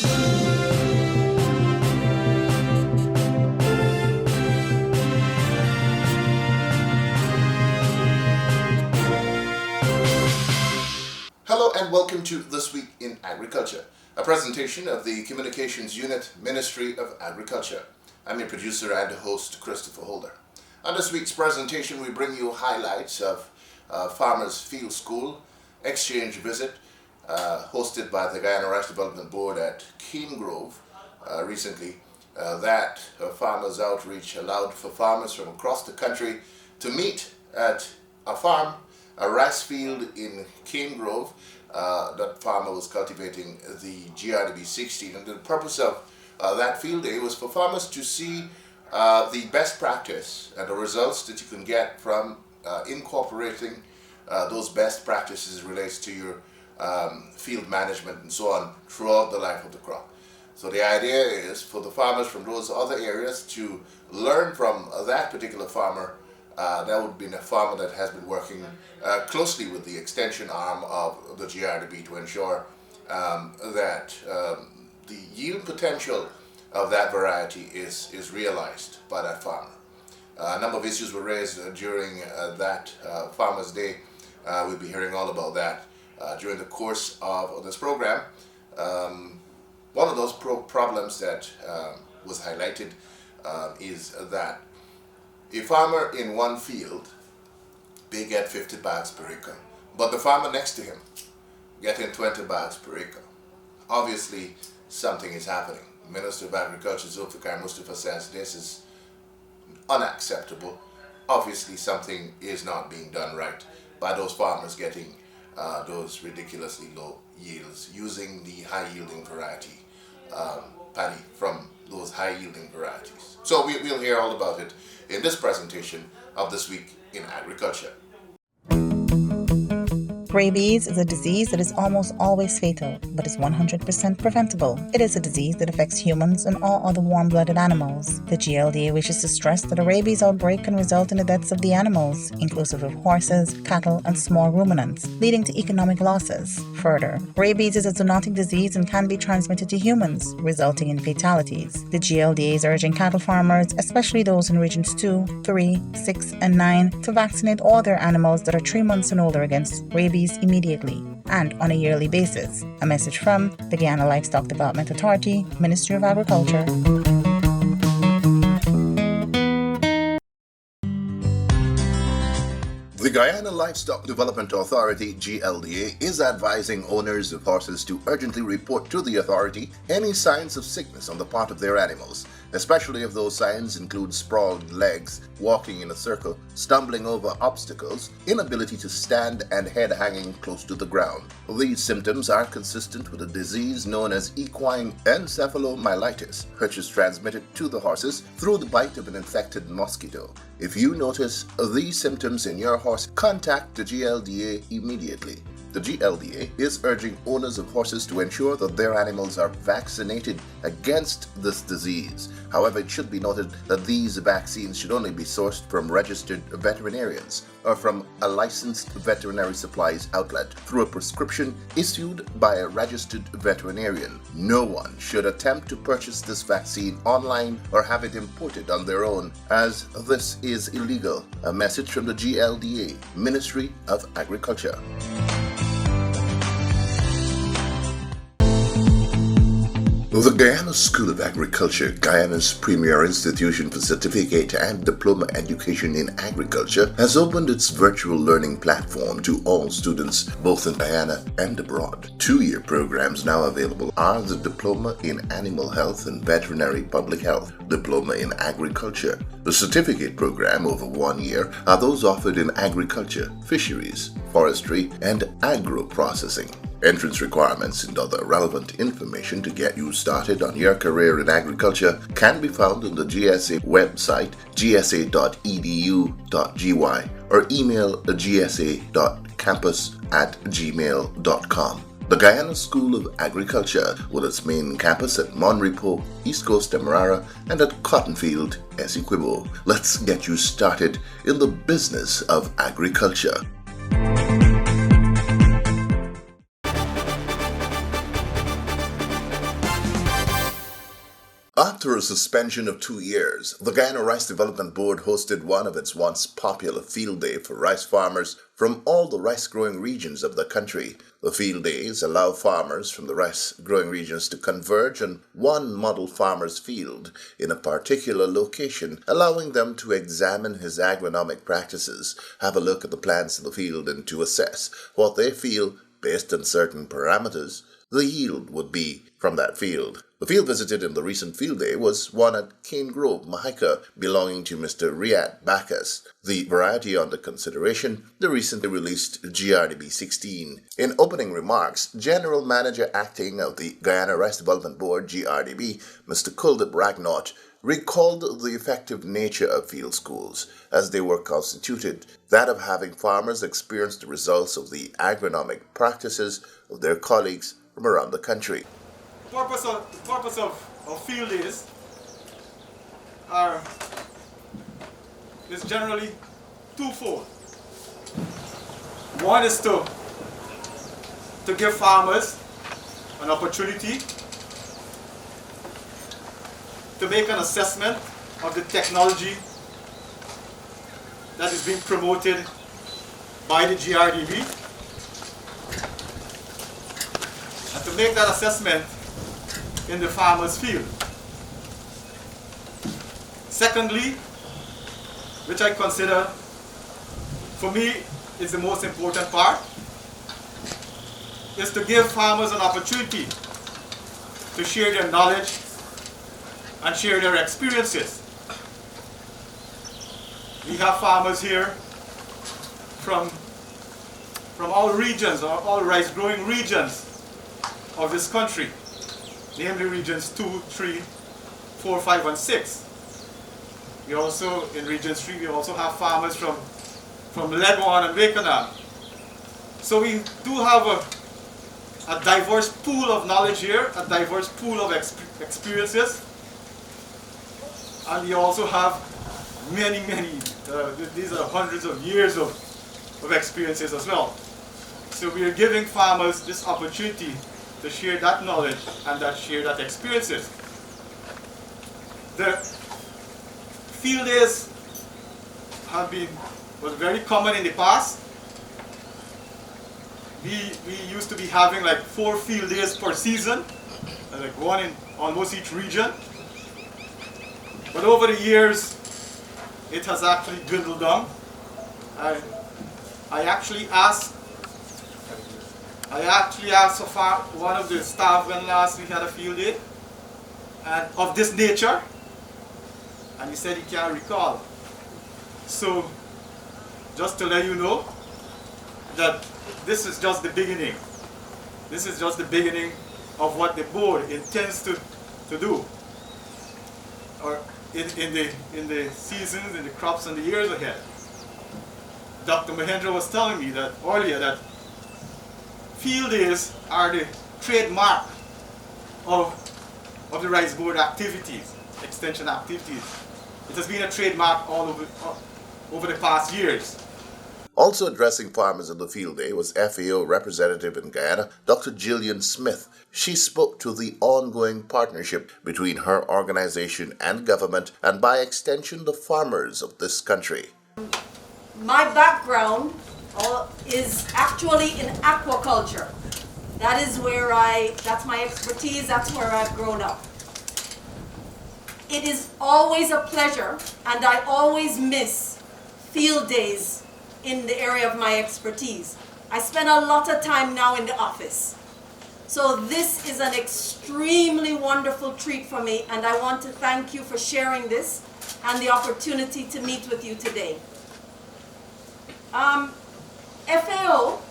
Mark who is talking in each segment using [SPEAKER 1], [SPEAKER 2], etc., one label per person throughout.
[SPEAKER 1] Hello and welcome to This Week in Agriculture, a presentation of the Communications Unit, Ministry of Agriculture. I'm your producer and host, Christopher Holder. On this week's presentation, we bring you highlights of Farmers Field School exchange visit hosted by the Guyana Rice Development Board at Cane Grove recently. That farmers outreach allowed for farmers from across the country to meet at a farm, a rice field in Cane Grove. That farmer was cultivating the Grdb 16, and the purpose of that field day was for farmers to see the best practice and the results that you can get from incorporating those best practices relates to your field management and so on throughout the life of the crop. So the idea is for the farmers from those other areas to learn from that particular farmer. That would be a farmer that has been working closely with the extension arm of the Grdb to ensure that the yield potential of that variety is realized by that farmer. A number of issues were raised during that Farmers' Day. We'll be hearing all about that during the course of this program. One of those problems that was highlighted is that a farmer in one field, they get 50 bags per acre, but the farmer next to him getting 20 bags per acre. Obviously, something is happening. Minister of Agriculture Zulfikar Mustafa says this is unacceptable. Obviously, something is not being done right by those farmers getting those ridiculously low yields using the high-yielding variety paddy from those high-yielding varieties. So we'll hear all about it in this presentation of This Week in Agriculture.
[SPEAKER 2] Rabies is a disease that is almost always fatal, but is 100% preventable. It is a disease that affects humans and all other warm-blooded animals. The GLDA wishes to stress that a rabies outbreak can result in the deaths of the animals, inclusive of horses, cattle, and small ruminants, leading to economic losses. Further, rabies is a zoonotic disease and can be transmitted to humans, resulting in fatalities. The GLDA is urging cattle farmers, especially those in regions 2, 3, 6, and 9, to vaccinate all their animals that are 3 months and older against rabies immediately and on a yearly basis. A message from the Guyana Livestock Development Authority, Ministry of Agriculture.
[SPEAKER 1] The Guyana Livestock Development Authority, GLDA, is advising owners of horses to urgently report to the authority any signs of sickness on the part of their animals, especially if those signs include sprawled legs, walking in a circle, stumbling over obstacles, inability to stand, and head hanging close to the ground. These symptoms are consistent with a disease known as equine encephalomyelitis, which is transmitted to the horses through the bite of an infected mosquito. If you notice these symptoms in your horse, contact the GLDA immediately. The GLDA is urging owners of horses to ensure that their animals are vaccinated against this disease. However, it should be noted that these vaccines should only be sourced from registered veterinarians or from a licensed veterinary supplies outlet through a prescription issued by a registered veterinarian. No one should attempt to purchase this vaccine online or have it imported on their own, as this is illegal. A message from the GLDA, Ministry of Agriculture. The Guyana School of Agriculture, Guyana's premier institution for certificate and diploma education in agriculture, has opened its virtual learning platform to all students both in Guyana and abroad. 2-year programs now available are the Diploma in Animal Health and Veterinary Public Health, Diploma in Agriculture. The certificate program over 1 year are those offered in agriculture, fisheries, forestry, and agro-processing. Entrance requirements and other relevant information to get you started on your career in agriculture can be found on the GSA website, gsa.edu.gy, or email gsa.campus@gmail.com. The Guyana School of Agriculture, with its main campus at Monrepo, East Coast Demerara, and at Cottonfield, Essequibo. Let's get you started in the business of agriculture. After a suspension of 2 years, the Guyana Rice Development Board hosted one of its once popular field day for rice farmers from all the rice-growing regions of the country. The field days allow farmers from the rice-growing regions to converge on one model farmer's field in a particular location, allowing them to examine his agronomic practices, have a look at the plants in the field, and to assess what they feel, based on certain parameters, the yield would be from that field. The field visited in the recent field day was one at Cane Grove, Mahika, belonging to Mr. Riyad Bacchus. The variety under consideration, the recently released Grdb 16. In opening remarks, General Manager Acting of the Guyana Rice Development Board, Grdb, Mr. Kuldip Ragnot, recalled the effective nature of field schools as they were constituted, that of having farmers experience the results of the agronomic practices of their colleagues from around the country.
[SPEAKER 3] The purpose of field days is generally twofold. One is to give farmers an opportunity to make an assessment of the technology that is being promoted by the Grdb, and to make that assessment in the farmer's field. Secondly, which I consider, for me, is the most important part, is to give farmers an opportunity to share their knowledge and share their experiences. We have farmers here from all regions, or all rice-growing regions of this country, namely regions 2, 3, 4, 5, and 6. We also, in region 3, we also have farmers from Legon and Wakenaam. So we do have a diverse pool of knowledge here, a diverse pool of experiences. And we also have many, these are hundreds of years of experiences as well. So we are giving farmers this opportunity to share that knowledge and share that experiences. The field days was very common in the past. We used to be having like 4 field days per season, like one in almost each region. But over the years, it has actually dwindled down. I actually asked one of the staff when last we had a field day and of this nature, and he said he can't recall. So, just to let you know that this is just the beginning. This is just the beginning of what the board intends to do, or in the seasons, in the crops, and the years ahead. Dr. Mahendra was telling me that earlier that field days are the trademark of the Rice Board activities, extension activities. It has been a trademark all over the past years.
[SPEAKER 1] Also addressing farmers in the field day was FAO representative in Guyana, Dr. Gillian Smith. She spoke to the ongoing partnership between her organization and government, and by extension the farmers of this country.
[SPEAKER 4] My background is actually in aquaculture. That's my expertise, that's where I've grown up. It is always a pleasure, and I always miss field days in the area of my expertise. I spend a lot of time now in the office. So this is an extremely wonderful treat for me, and I want to thank you for sharing this and the opportunity to meet with you today. FAO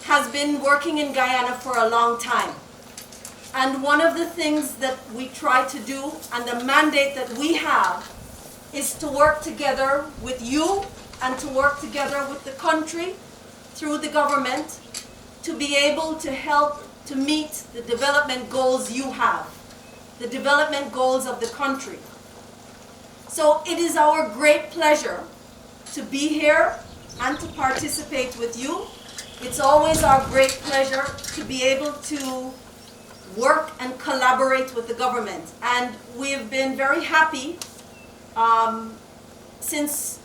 [SPEAKER 4] has been working in Guyana for a long time. And one of the things that we try to do, and the mandate that we have, is to work together with you and to work together with the country through the government to be able to help to meet the development goals you have, the development goals of the country. So it is our great pleasure to be here and to participate with you. It's always our great pleasure to be able to work and collaborate with the government. And we've been very happy since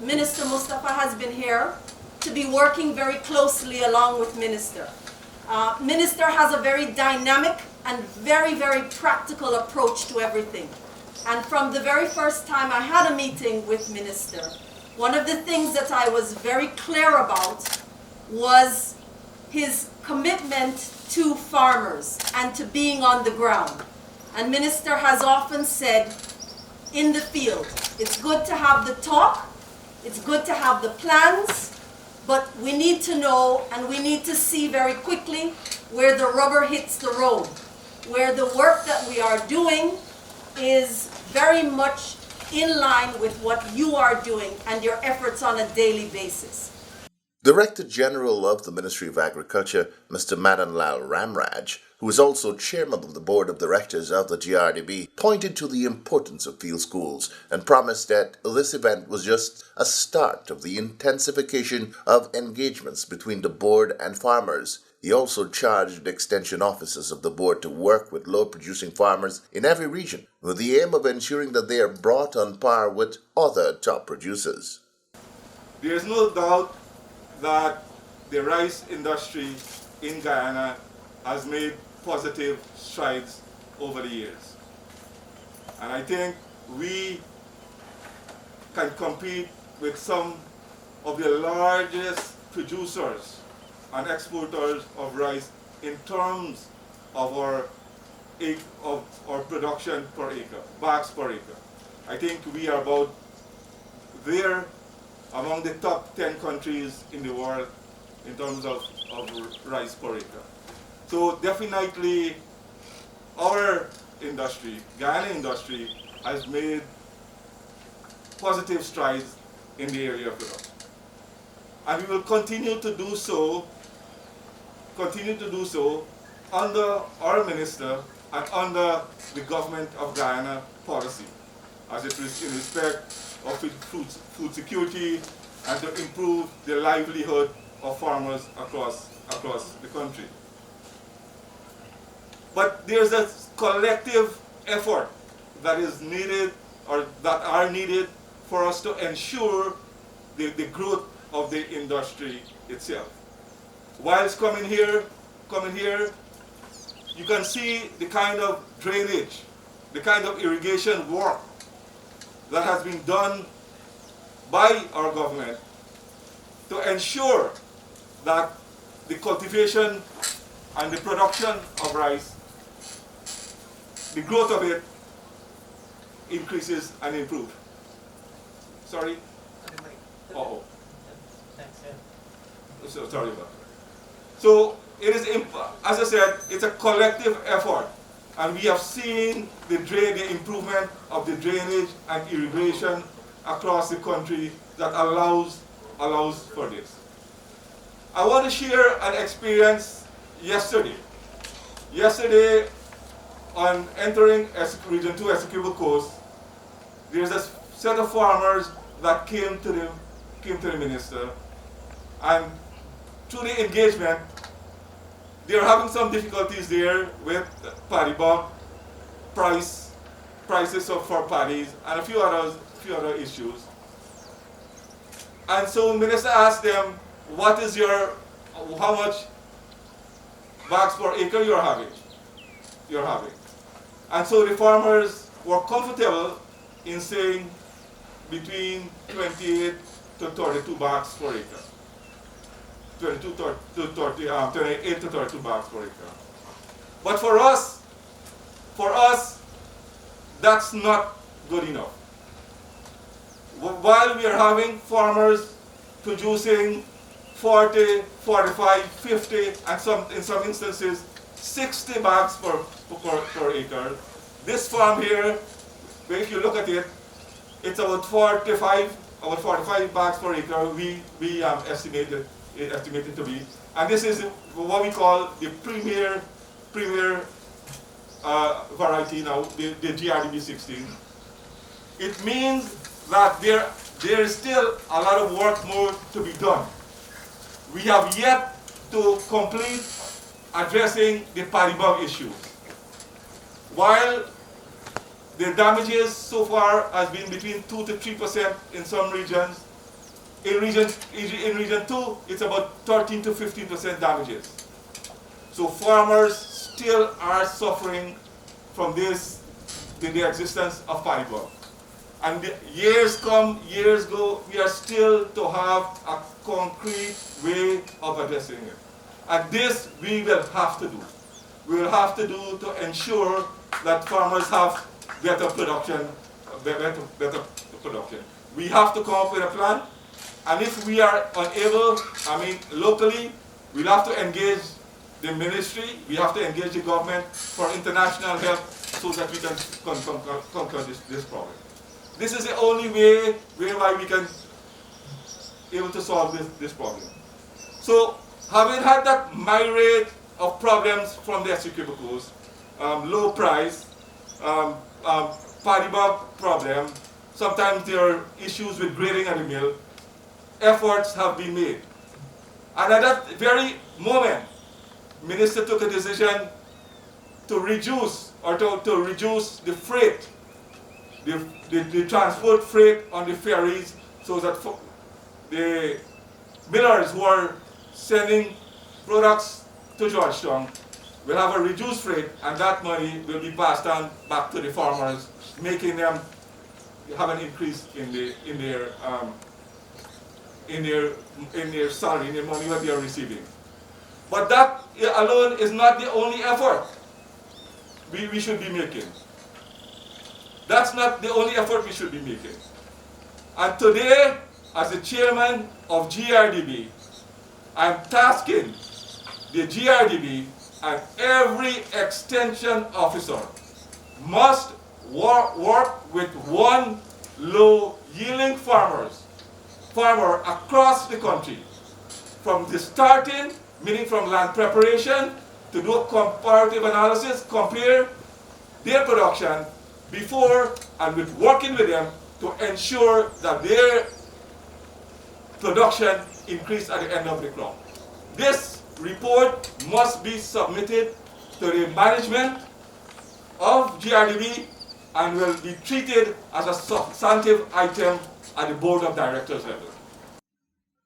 [SPEAKER 4] Minister Mustafa has been here to be working very closely along with Minister. Minister has a very dynamic and very, very practical approach to everything. And from the very first time I had a meeting with Minister, one of the things that I was very clear about was his commitment to farmers and to being on the ground. And Minister has often said, in the field, it's good to have the talk, it's good to have the plans, but we need to know and we need to see very quickly where the rubber hits the road, where the work that we are doing is very much in line with what you are doing and your efforts on a daily basis.
[SPEAKER 1] Director General of the Ministry of Agriculture, Mr. Madan Lal Ramraj, who is also Chairman of the Board of Directors of the Grdb, pointed to the importance of field schools and promised that this event was just a start of the intensification of engagements between the board and farmers. He also charged extension officers of the board to work with low-producing farmers in every region with the aim of ensuring that they are brought on par with other top producers.
[SPEAKER 5] There is no doubt that the rice industry in Guyana has made positive strides over the years. And I think we can compete with some of the largest producers and exporters of rice in terms of our production per acre, bags per acre. I think we are about there among the top 10 countries in the world in terms of rice per acre. So definitely our industry, Guyana industry, has made positive strides in the area of production. And we will continue to do so under our minister and under the government of Guyana policy, as it is in respect of food security and to improve the livelihood of farmers across the country. But there's a collective effort that is needed or that are needed for us to ensure the growth of the industry itself. Whilst coming here, you can see the kind of drainage, the kind of irrigation work that has been done by our government to ensure that the cultivation and the production of rice, the growth of it increases and improves. Sorry? Uh-oh. So, sorry about that. So it is, as I said, it's a collective effort, and we have seen the improvement of the drainage and irrigation across the country that allows for this. I want to share an experience yesterday. Yesterday, on entering Region 2 Essequibo Coast, there's a set of farmers that came to the minister, and through the engagement, they're having some difficulties there with paddy bog, prices for paddies, and a few other issues. And so minister asked them, how much bags per acre you're having? And so the farmers were comfortable in saying between 28 to 32 bags per acre. 28 to 32 bags per acre. But for us, that's not good enough. While we are having farmers producing 40, 45, 50, and in some instances 60 bags per acre, this farm here, if you look at it, it's about 45 bags per acre we estimated to be, and this is what we call the premier variety now, the Grdb 16. It means that there is still a lot of work more to be done. We have yet to complete addressing the paddy bug issues. While the damages so far has been between 2 to 3% in some regions, in region 2, it's about 13 to 15% damages. So farmers still are suffering from this, the existence of paddy bug. And the years come, years go, we are still to have a concrete way of addressing it. And this we will have to do. We will have to do to ensure that farmers have better production, better production. We have to come up with a plan. And if we are unable, locally, we'll have to engage the ministry, we have to engage the government for international help so that we can conquer this problem. This is the only way whereby we can able to solve this problem. So, having had that myriad of problems from the executables, low price, paddy bug problem, sometimes there are issues with grading at the mill, efforts have been made. And at that very moment, Minister took a decision to reduce to reduce the freight, the transport freight on the ferries, so that the millers who are sending products to Georgetown will have a reduced rate, and that money will be passed on back to the farmers, making them have an increase in their salary, in their money that they are receiving. But that alone is not the only effort we should be making. That's not the only effort we should be making. And today, as the chairman of Grdb, I'm tasking the Grdb and every extension officer must work with one low-yielding farmer across the country, from the starting, meaning from land preparation, to do a comparative analysis, compare their production before and with working with them to ensure that their production increase at the end of the crop. This report must be submitted to the management of Grdb and will be treated as a substantive item at the board of directors level.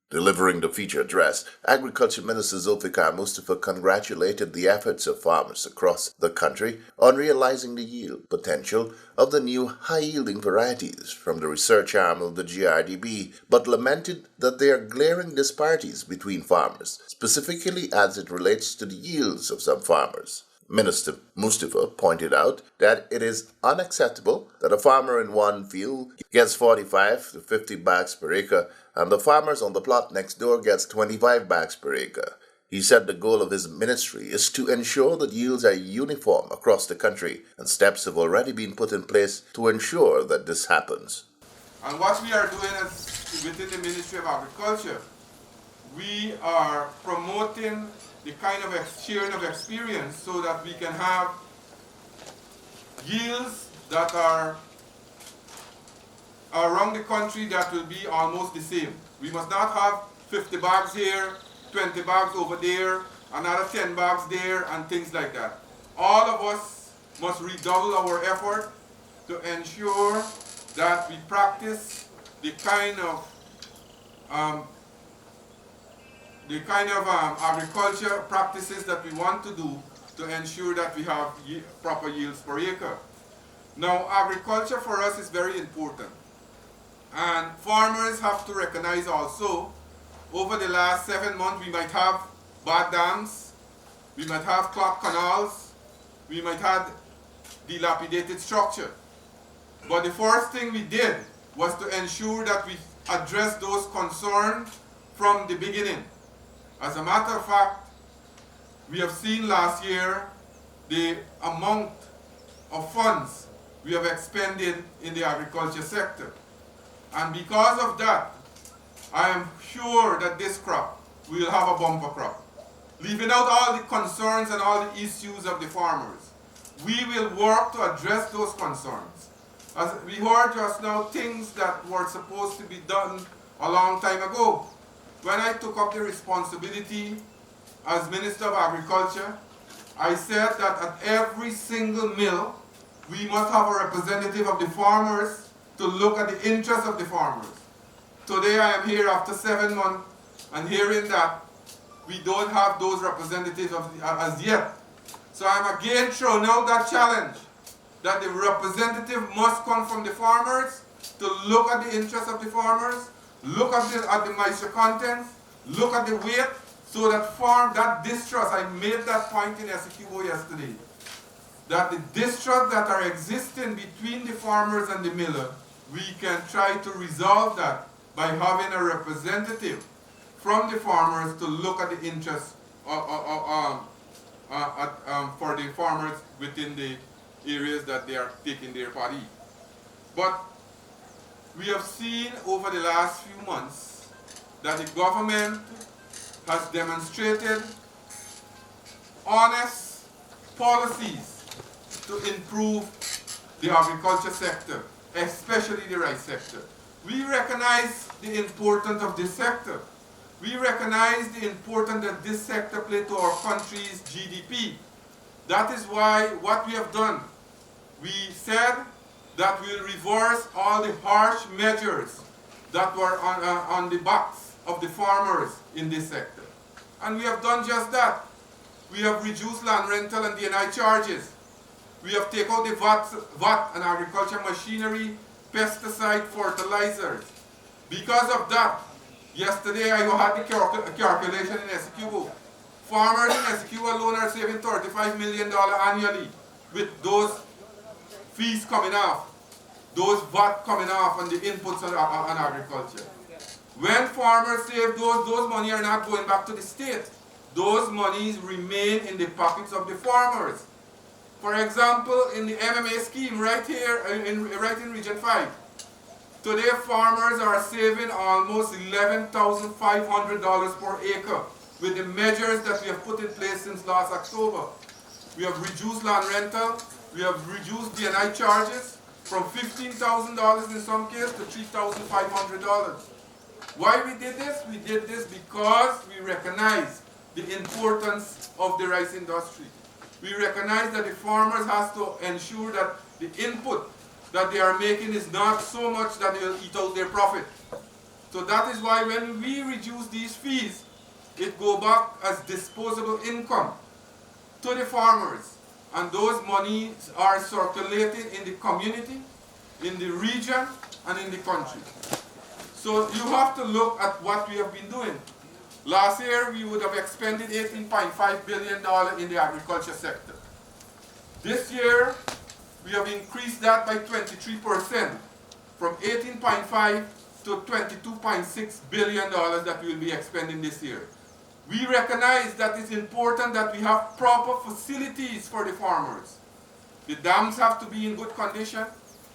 [SPEAKER 1] Delivering the feature address, Agriculture Minister Zulfikar Mustafa congratulated the efforts of farmers across the country on realizing the yield potential of the new high-yielding varieties from the research arm of the Grdb, but lamented that there are glaring disparities between farmers, specifically as it relates to the yields of some farmers. Minister Mustafa pointed out that it is unacceptable that a farmer in one field gets 45 to 50 bags per acre and the farmers on the plot next door gets 25 bags per acre. He said the goal of his ministry is to ensure that yields are uniform across the country, and steps have already been put in place to ensure that this happens.
[SPEAKER 6] And what we are doing is, within the Ministry of Agriculture, we are promoting the kind of sharing of experience so that we can have yields that are around the country that will be almost the same. We must not have 50 bags here, 20 bags over there, another 10 bags there, and things like that. All of us must redouble our effort to ensure that we practice the kind of agriculture practices that we want to do to ensure that we have proper yields per acre. Now, agriculture for us is very important. And farmers have to recognize also, over the last 7 months, we might have bad dams, we might have clogged canals, we might have dilapidated structure. But the first thing we did was to ensure that we address those concerns from the beginning. As a matter of fact, we have seen last year the amount of funds we have expended in the agriculture sector. And because of that, I am sure that this crop we will have a bumper crop. Leaving out all the concerns and all the issues of the farmers, we will work to address those concerns. As we heard just now, things that were supposed to be done a long time ago. When I took up the responsibility as Minister of Agriculture, I said that at every single mill, we must have a representative of the farmers to look at the interests of the farmers. Today I am here after 7 months and hearing that we don't have those representatives as yet. So I'm again throwing out that challenge that the representative must come from the farmers to look at the interests of the farmers, look at the moisture content, look at the weight, so that distrust, I made that point in SQO yesterday, that the distrust that are existing between the farmers and the miller, we can try to resolve that by having a representative from the farmers to look at the interests for the farmers within the areas that they are taking their party. But we have seen over the last few months that the government has demonstrated honest policies to improve the agriculture sector, especially the rice sector. We recognize the importance of this sector. We recognize the importance that this sector plays to our country's GDP. That is why what we have done, we said that we will reverse all the harsh measures that were on the backs of the farmers in this sector. And we have done just that. We have reduced land rental and D&I charges. We have taken out the VAT on agriculture machinery, pesticide, fertilizers. Because of that, yesterday I had the calculation in SQ. Farmers in SQ alone are saving $35 million annually with those fees coming off, those VAT coming off on the inputs on agriculture. When farmers save those money are not going back to the state. Those monies remain in the pockets of the farmers. For example, in the MMA scheme right here, right in Region 5, today farmers are saving almost $11,500 per acre with the measures that we have put in place since last October. We have reduced land rental, we have reduced D&I charges from $15,000 in some cases to $3,500. Why we did this? We did this because we recognize the importance of the rice industry. We recognize that the farmers have to ensure that the input that they are making is not so much that they will eat out their profit. So that is why when we reduce these fees, it goes back as disposable income to the farmers. And those monies are circulating in the community, in the region, and in the country. So you have to look at what we have been doing. Last year, we would have expended $18.5 billion in the agriculture sector. This year, we have increased that by 23%, from $18.5 to $22.6 billion that we will be expending this year. We recognize that it's important that we have proper facilities for the farmers. The dams have to be in good condition.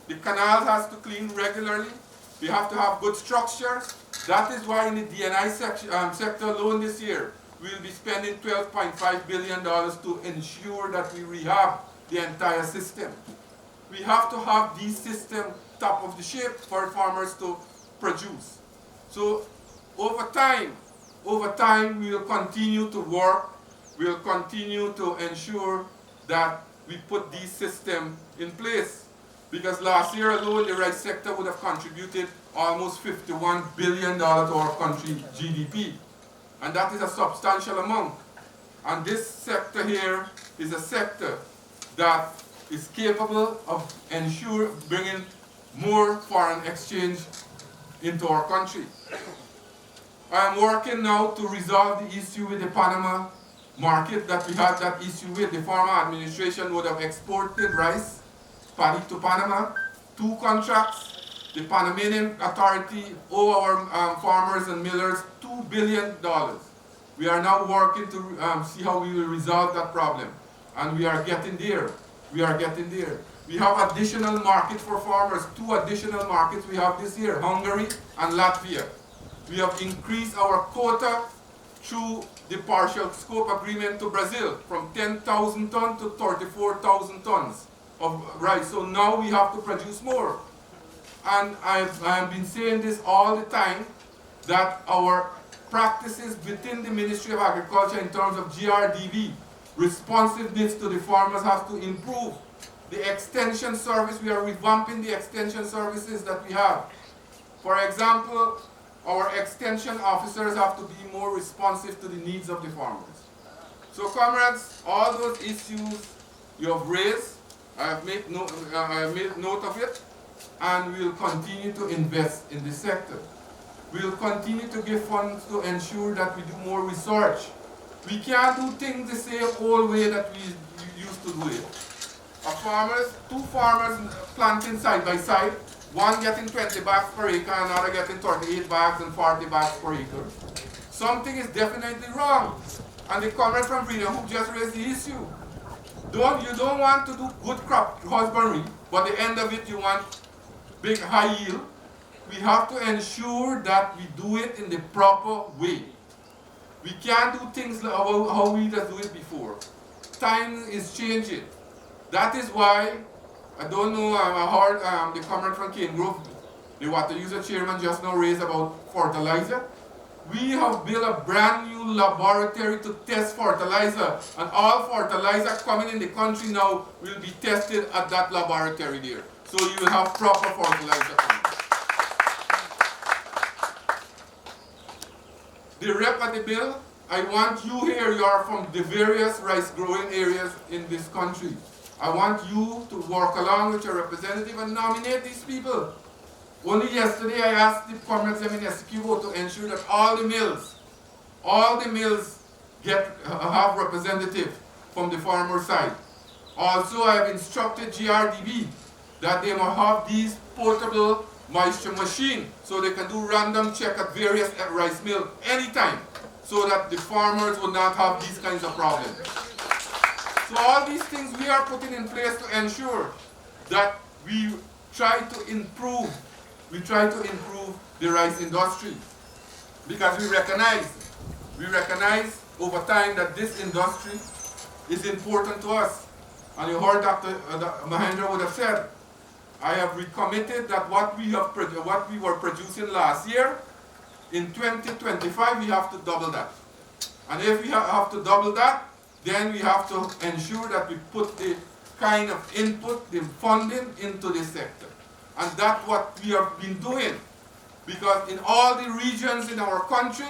[SPEAKER 6] The canals has to clean regularly. We have to have good structures. That is why in the D&I sector alone this year, we will be spending $12.5 billion to ensure that we rehab the entire system. We have to have these systems top of the shape for farmers to produce. So over time we will continue to work, we will continue to ensure that we put these systems in place. Because last year alone, the rice sector would have contributed almost $51 billion to our country's GDP. And that is a substantial amount. And this sector here is a sector that is capable of bringing more foreign exchange into our country. I am working now to resolve the issue with the Panama market that we had that issue with. The former administration would have exported rice paddy to Panama, 2 contracts. The Panamanian authority owe our farmers and millers $2 billion. We are now working to see how we will resolve that problem. And we are getting there. We are getting there. We have additional markets for farmers, 2 additional markets we have this year, Hungary and Latvia. We have increased our quota through the partial scope agreement to Brazil from 10,000 tons to 34,000 tons of rice. So now we have to produce more. And I have been saying this all the time, that our practices within the Ministry of Agriculture in terms of GRDB. Responsiveness to the farmers has to improve. The extension service, we are revamping the extension services that we have. For example, our extension officers have to be more responsive to the needs of the farmers. So comrades, all those issues you have raised, I have made note of it, and we will continue to invest in this sector. We will continue to give funds to ensure that we do more research. We can't do things the same old way that we used to do it. Two farmers planting side by side, one getting 20 bags per acre, another getting 38 bags and 40 bags per acre. Something is definitely wrong. And the comrade from Freedom who just raised the issue. You don't want to do good crop husbandry, but at the end of it you want big high yield. We have to ensure that we do it in the proper way. We can't do things like how we just do it before. Time is changing. That is why, I don't know, I heard the comrade from Cane Grove, the water user chairman just now raised about fertilizer. We have built a brand new laboratory to test fertilizer, and all fertilizer coming in the country now will be tested at that laboratory there. So you will have proper fertilizer coming. The rep at the bill, I want you here, you are from the various rice growing areas in this country. I want you to work along with your representative and nominate these people. Only yesterday I asked the comrades in SQO to ensure that all the mills have representative from the farmer side. Also, I have instructed GRDB that they must have these portable moisture machine so they can do random check at various rice mill anytime, so that the farmers will not have these kinds of problems. So all these things we are putting in place to ensure that we try to improve the rice industry, because we recognize over time that this industry is important to us. And you heard Dr. Mahendra would have said, I have recommitted that what we were producing last year, in 2025 we have to double that. And if we have to double that, then we have to ensure that we put the kind of input, the funding into this sector. And that's what we have been doing. Because in all the regions in our country,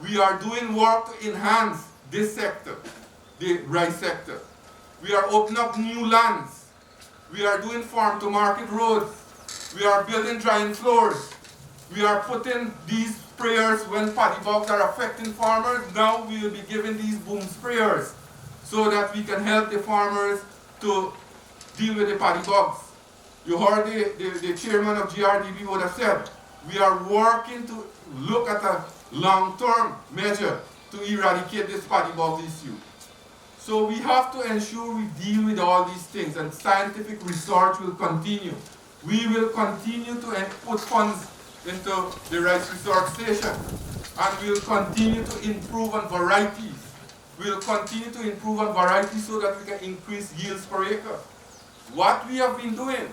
[SPEAKER 6] we are doing work to enhance this sector, the rice sector. We are opening up new lands. We are doing farm to market roads. We are building drying floors. We are putting these sprayers when paddy bugs are affecting farmers. Now we will be giving these boom sprayers so that we can help the farmers to deal with the paddy bugs. You heard the chairman of GRDB would have said, we are working to look at a long-term measure to eradicate this paddy bug issue. So we have to ensure we deal with all these things, and scientific research will continue. We will continue to put funds into the rice research station, and we will continue to improve on varieties. We will continue to improve on varieties so that we can increase yields per acre. What we have been doing,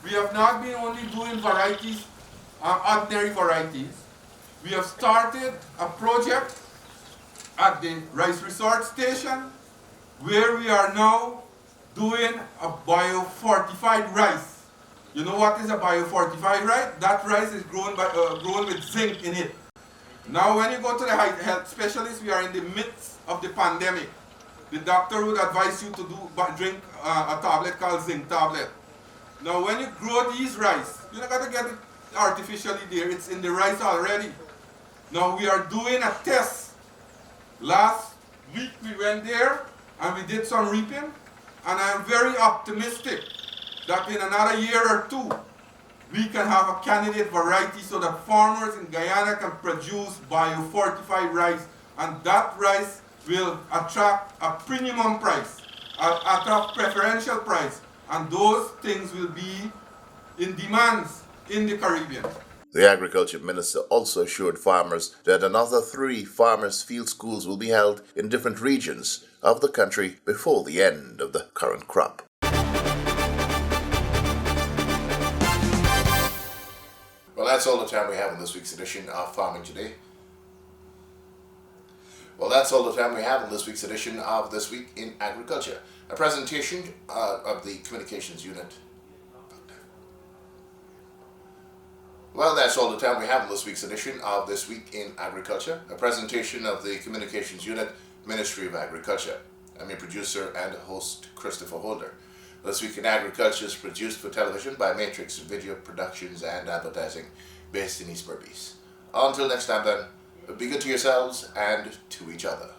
[SPEAKER 6] we have not been only doing varieties, ordinary varieties. We have started a project at the rice research station where we are now doing a biofortified rice. You know what is a biofortified rice? That rice is grown with zinc in it. Now when you go to the health specialist, we are in the midst of the pandemic. The doctor would advise you to drink a tablet called zinc tablet. Now when you grow these rice, you're not going to get it artificially there, it's in the rice already. Now we are doing a test. Last week we went there and we did some reaping, and I am very optimistic that in another year or two we can have a candidate variety so that farmers in Guyana can produce biofortified rice, and that rice will attract a premium price, attract preferential price, and those things will be in demands in the Caribbean.
[SPEAKER 1] The Agriculture Minister also assured farmers that another 3 farmers' field schools will be held in different regions of the country before the end of the current crop. Well, that's all the time we have in this week's edition of Farming Today. Well, that's all the time we have in this week's edition of This Week in Agriculture, a presentation of the Communications Unit. Well, that's all the time we have in this week's edition of This Week in Agriculture, a presentation of the Communications Unit, Ministry of Agriculture. I'm your producer and host, Christopher Holder. This Week in Agriculture is produced for television by Matrix Video Productions and Advertising, based in East Berbice. Until next time then, be good to yourselves and to each other.